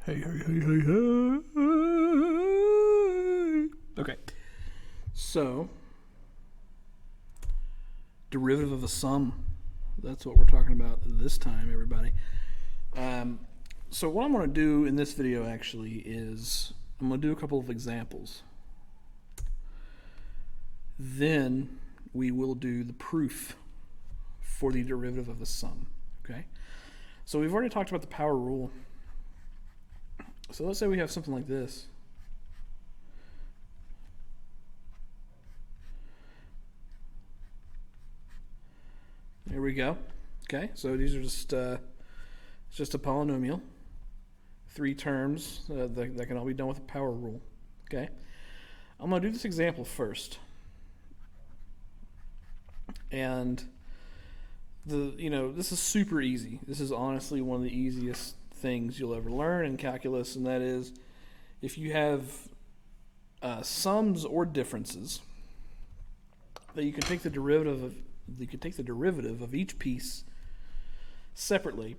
Hey, hey, hey, hey, hey. Okay. So, derivative of a sum. That's what we're talking about this time, everybody. So what I'm going to do in this video actually is I'm going to do a couple of examples. Then we will do the proof for the derivative of a sum. Okay. So we've already talked about the power rule. So let's say we have something like this. There we go. Okay, so these are just it's just a polynomial. Three terms that can all be done with the power rule. Okay, I'm going to do this example first, and this is super easy. This is honestly one of the easiest things you'll ever learn in calculus, and that is if you have sums or differences that you can take the derivative of each piece separately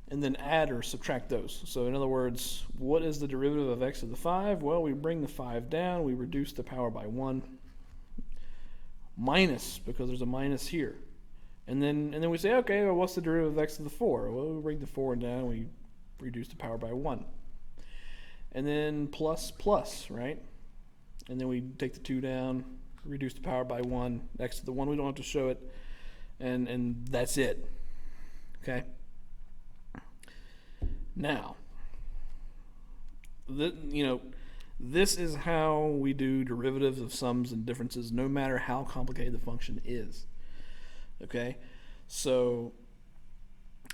and then add or subtract those. So in other words, what is the derivative of x to the 5? Well, we bring the 5 down, we reduce the power by 1, minus, because there's a minus here. And then we say, okay, well, what's the derivative of x to the 4? Well, we bring the 4 down, we reduce the power by 1. And then plus, right? And then we take the 2 down, reduce the power by 1, x to the 1, we don't have to show it, and that's it. Okay? Now, this is how we do derivatives of sums and differences, no matter how complicated the function is. Okay? So,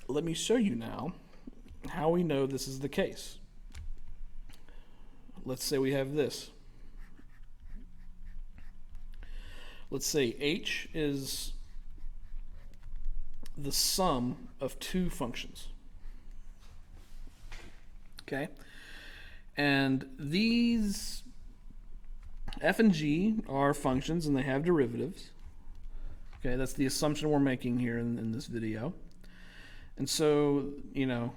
let me show you now how we know this is the case. Let's say we have this. Let's say h is the sum of two functions. Okay? And these f and g are functions and they have derivatives. Okay, that's the assumption we're making here in this video. And so, df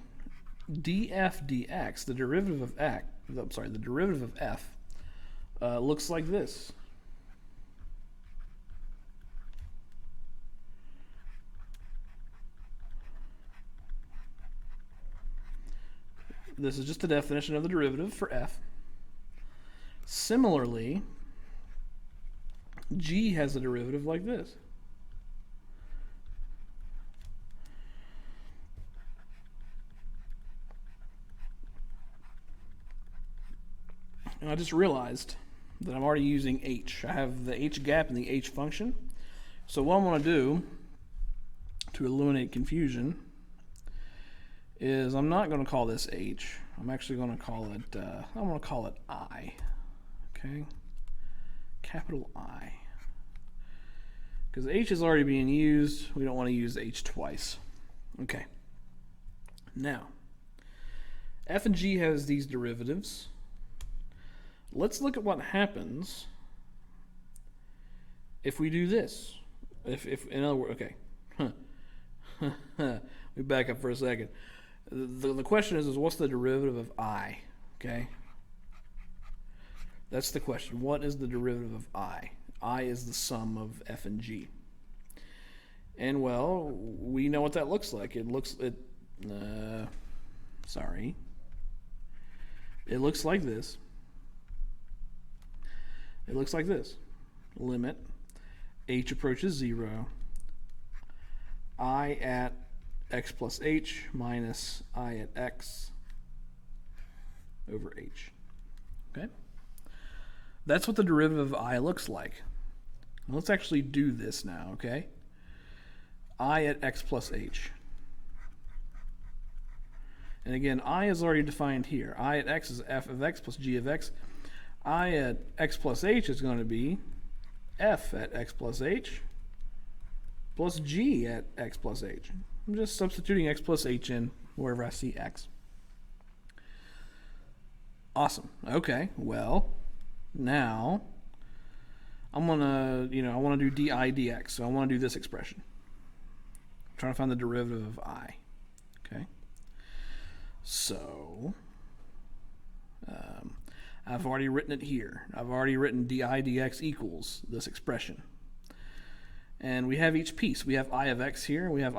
dx, the derivative of f, looks like this. This is just a definition of the derivative for f. Similarly, g has a derivative like this. And I just realized that I'm already using h. I have the h gap in the h function. So what I'm going to do to eliminate confusion is I'm not going to call this h. I'm actually going to call it, I'm going to call it I. Okay? Capital I. Because h is already being used. We don't want to use h twice. Okay. Now, f and g has these derivatives. Let's look at what happens if we do this. If in other words, okay. Let me back up for a second. The question is what's the derivative of I? Okay? That's the question. What is the derivative of I? I is the sum of f and g. And well, we know what that looks like. It looks like this. It looks like this. Limit h approaches 0. I at x plus h minus I at x over h. Okay? That's what the derivative of I looks like. Let's actually do this now, okay? I at x plus h. And again, I is already defined here. I at x is f of x plus g of x. I at x plus h is going to be f at x plus h plus g at x plus h. I'm just substituting x plus h in wherever I see x. Awesome. Okay, well, now I'm going to, I want to do di dx, so I want to do this expression. I'm trying to find the derivative of I. Okay? So I've already written it here. I've already written di dx equals this expression. And we have each piece. We have I of x here, and we have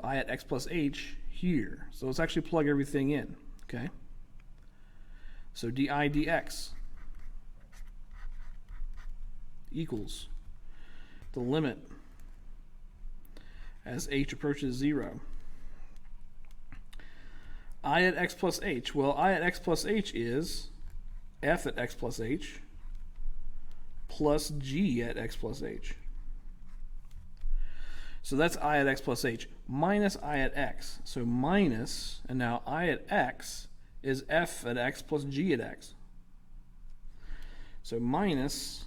I at x plus h here. So let's actually plug everything in, okay? So di dx equals the limit as h approaches 0. I at x plus h. Well, I at x plus h is f at x plus h plus g at x plus h. So that's I at x plus h minus I at x. So minus, and now I at x is f at x plus g at x. So minus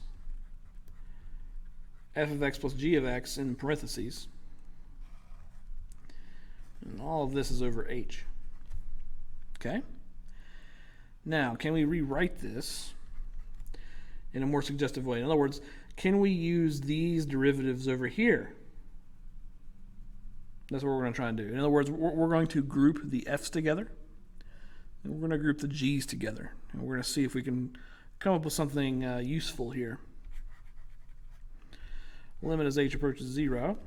f of x plus g of x in parentheses. And all of this is over h. Okay? Now, can we rewrite this in a more suggestive way? In other words, can we use these derivatives over here? That's what we're going to try and do. In other words, we're going to group the f's together, and we're going to group the g's together. And we're going to see if we can come up with something useful here. Limit as h approaches 0.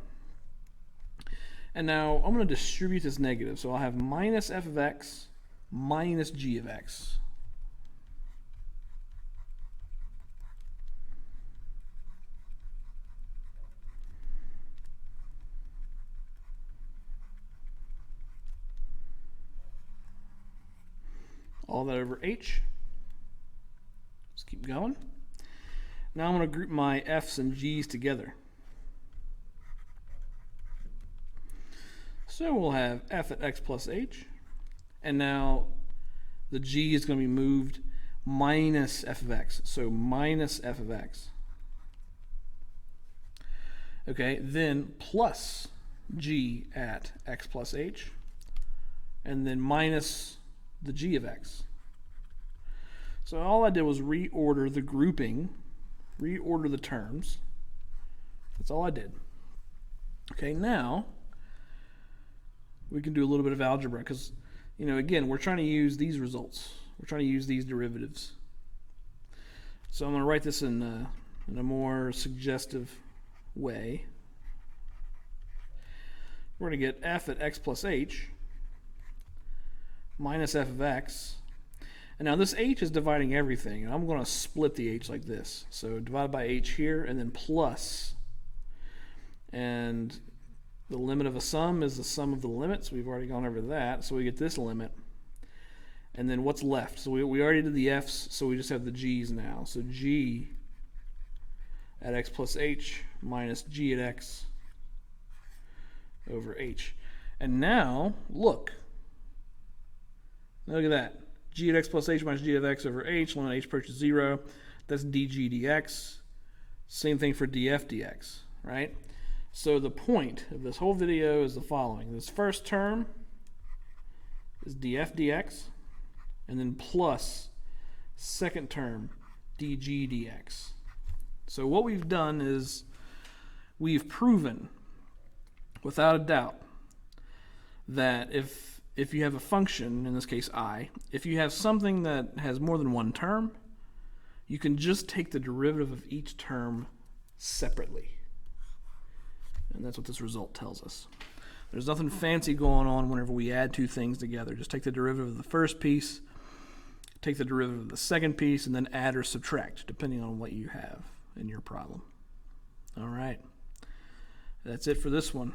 And now I'm going to distribute this negative. So I'll have minus f of x minus g of x. All that over h. Let's keep going. Now I'm going to group my f's and g's together. So we'll have f at x plus h, and now the g is going to be moved minus f of x, so minus f of x. Okay, then plus g at x plus h, and then minus the g of x. So all I did was reorder the grouping, reorder the terms. That's all I did. Okay, now we can do a little bit of algebra because, you know, again, we're trying to use these results. We're trying to use these derivatives. So I'm going to write this in a more suggestive way. We're going to get f at x plus h minus f of x. And now this h is dividing everything, and I'm going to split the h like this. So divide by h here, and then plus. And the limit of a sum is the sum of the limits. We've already gone over that. So we get this limit. And then what's left? So we already did the f's, so we just have the g's now. So g at x plus h minus g at x over h. And now, look. Look at that. G at x plus h minus g of x over h, limit h approaches 0. That's dg dx. Same thing for df dx, right? So the point of this whole video is the following. This first term is df dx, and then plus second term dg dx. So what we've done is we've proven without a doubt that if you have a function, in this case I, if you have something that has more than one term, you can just take the derivative of each term separately. And that's what this result tells us. There's nothing fancy going on whenever we add two things together. Just take the derivative of the first piece, take the derivative of the second piece, and then add or subtract, depending on what you have in your problem. All right. That's it for this one.